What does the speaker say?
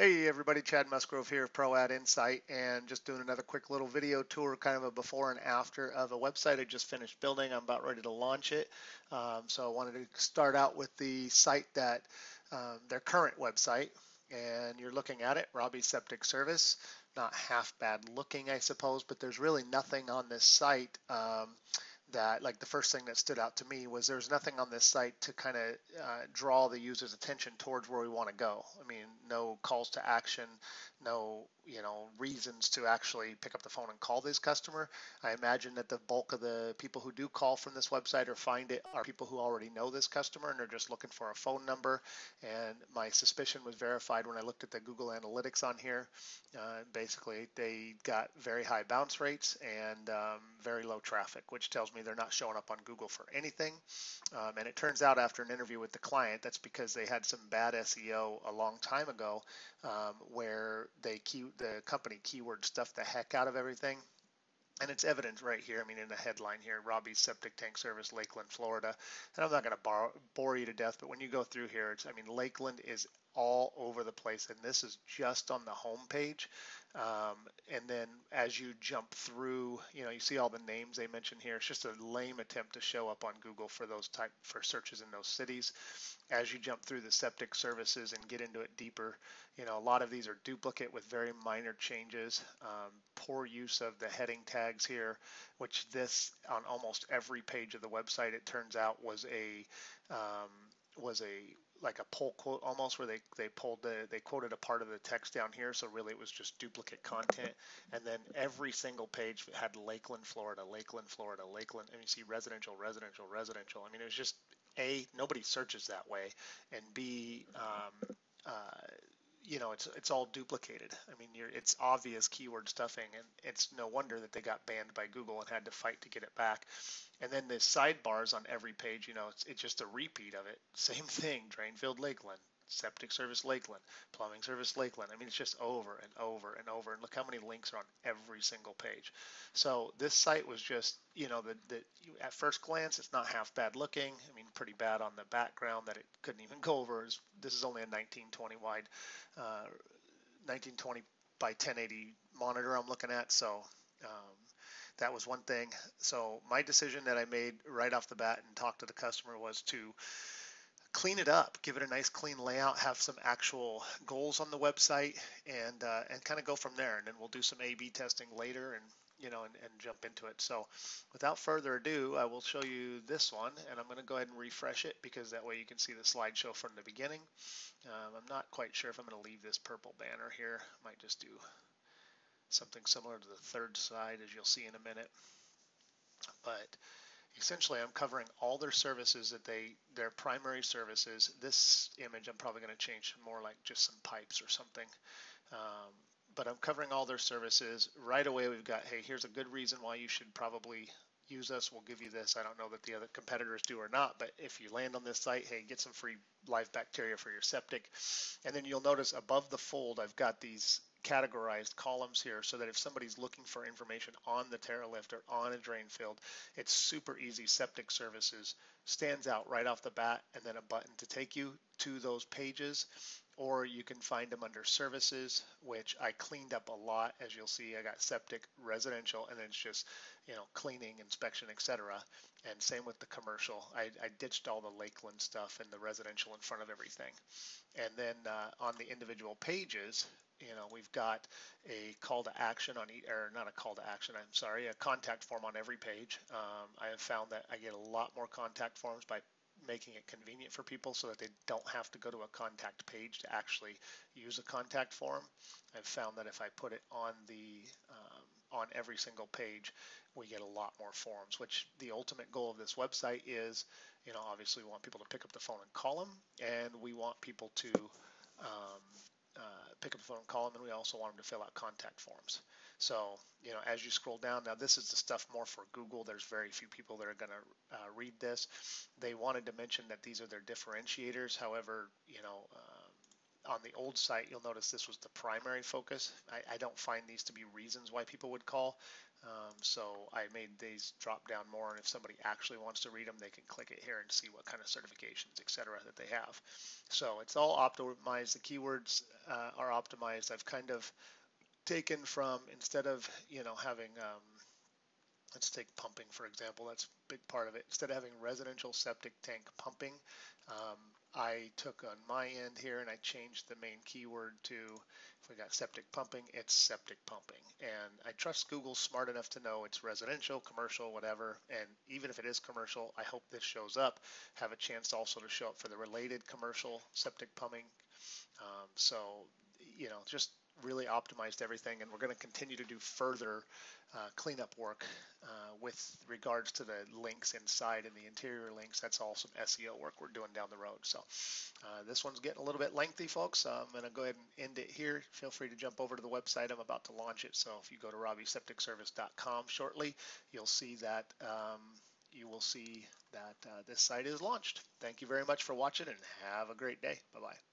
Hey everybody, Chad Musgrove here of Pro Ad Insight, and just doing another quick little video tour, kind of a before and after of a website I just finished building. I'm about ready to launch it. So I wanted to start out with the site that their current website, and you're looking at it, Robby Septic Service. Not half bad looking, I suppose, but there's really nothing on this site that, like, the first thing that stood out to me was there's nothing on this site to kind of draw the user's attention towards where we want to go. I mean, no calls to action, no, reasons to actually pick up the phone and call this customer. I imagine that the bulk of the people who do call from this website or find it are people who already know this customer and they're just looking for a phone number. And my suspicion was verified when I looked at the Google Analytics on here. Basically, they got very high bounce rates and very low traffic, which tells me they're not showing up on Google for anything. And it turns out after an interview with the client, that's because they had some bad SEO a long time ago, where the company keyword stuffed the heck out of everything. And it's evident right here. I mean, in the headline here, Robby's Septic Tank Service, Lakeland, Florida. And I'm not going to bore you to death, but when you go through here, Lakeland is all over the place. And this is just on the home page. And then as you jump through, you see all the names they mention here. It's just a lame attempt to show up on Google for searches in those cities. As you jump through the septic services and get into it deeper, a lot of these are duplicate with very minor changes. Poor use of the heading tags here, which this on almost every page of the website, it turns out was a like a pull quote almost, where they quoted a part of the text down here, so really it was just duplicate content. And then every single page had Lakeland, Florida, Lakeland, Florida, Lakeland, and you see residential, residential, residential. I mean, it was just, A, nobody searches that way, and B, it's all duplicated. I mean, it's obvious keyword stuffing, and it's no wonder that they got banned by Google and had to fight to get it back. And then the sidebars on every page, it's just a repeat of it. Same thing, drain field Lakeland, septic service Lakeland, plumbing service Lakeland. I mean, it's just over and over and over. And look how many links are on every single page. So this site was just, at first glance, it's not half bad looking. I mean, pretty bad on the background that it couldn't even go over. This is only a 1920 wide, 1920 by 1080 monitor I'm looking at. So that was one thing. So my decision that I made right off the bat and talked to the customer was to clean it up, give it a nice clean layout, have some actual goals on the website, and kind of go from there. And then we'll do some A/B testing later, and and jump into it. So without further ado, I will show you this one, and I'm going to go ahead and refresh it because that way you can see the slideshow from the beginning. I'm not quite sure if I'm going to leave this purple banner here. Might just do something similar to the third side, as you'll see in a minute. But essentially, I'm covering all their services their primary services. This image I'm probably going to change to more like just some pipes or something. But I'm covering all their services. Right away, we've got, hey, here's a good reason why you should probably use us. We'll give you this. I don't know that the other competitors do or not, but if you land on this site, hey, get some free live bacteria for your septic. And then you'll notice above the fold, I've got these categorized columns here so that if somebody's looking for information on the TerraLift or on a drain field, it's super easy. Septic services stands out right off the bat, and then a button to take you to those pages. Or you can find them under services, which I cleaned up a lot. As you'll see, I got septic, residential, and then it's just, cleaning, inspection, etc. And same with the commercial. I ditched all the Lakeland stuff and the residential in front of everything. And then on the individual pages, we've got a call to action on or not a call to action, I'm sorry, a contact form on every page. I have found that I get a lot more contact forms by making it convenient for people so that they don't have to go to a contact page to actually use a contact form. I've found that if I put it on on every single page, we get a lot more forms, which the ultimate goal of this website is, obviously we want people to pick up the phone and call them, and we want people to pick up the phone and call them, and we also want them to fill out contact forms. So, as you scroll down, now this is the stuff more for Google. There's very few people that are going to read this. They wanted to mention that these are their differentiators. However, on the old site, you'll notice this was the primary focus. I don't find these to be reasons why people would call. So I made these drop down more, and if somebody actually wants to read them, they can click it here and see what kind of certifications, etc., that they have. So it's all optimized. The keywords are optimized. I've kind of taken from, instead of having let's take pumping for example. That's a big part of it. Instead of having residential septic tank pumping, I took on my end here and I changed the main keyword to, if we got septic pumping, it's septic pumping. And I trust Google's smart enough to know it's residential, commercial, whatever. And even if it is commercial, I hope this shows up. Have a chance also to show up for the related commercial septic pumping. So, just really optimized everything, and we're going to continue to do further cleanup work with regards to the links inside and the interior links. That's all some SEO work we're doing down the road. So this one's getting a little bit lengthy, folks. I'm going to go ahead and end it here. Feel free to jump over to the website. I'm about to launch it. So if you go to robbysepticservice.com shortly, you'll see that this site is launched. Thank you very much for watching, and have a great day. Bye-bye.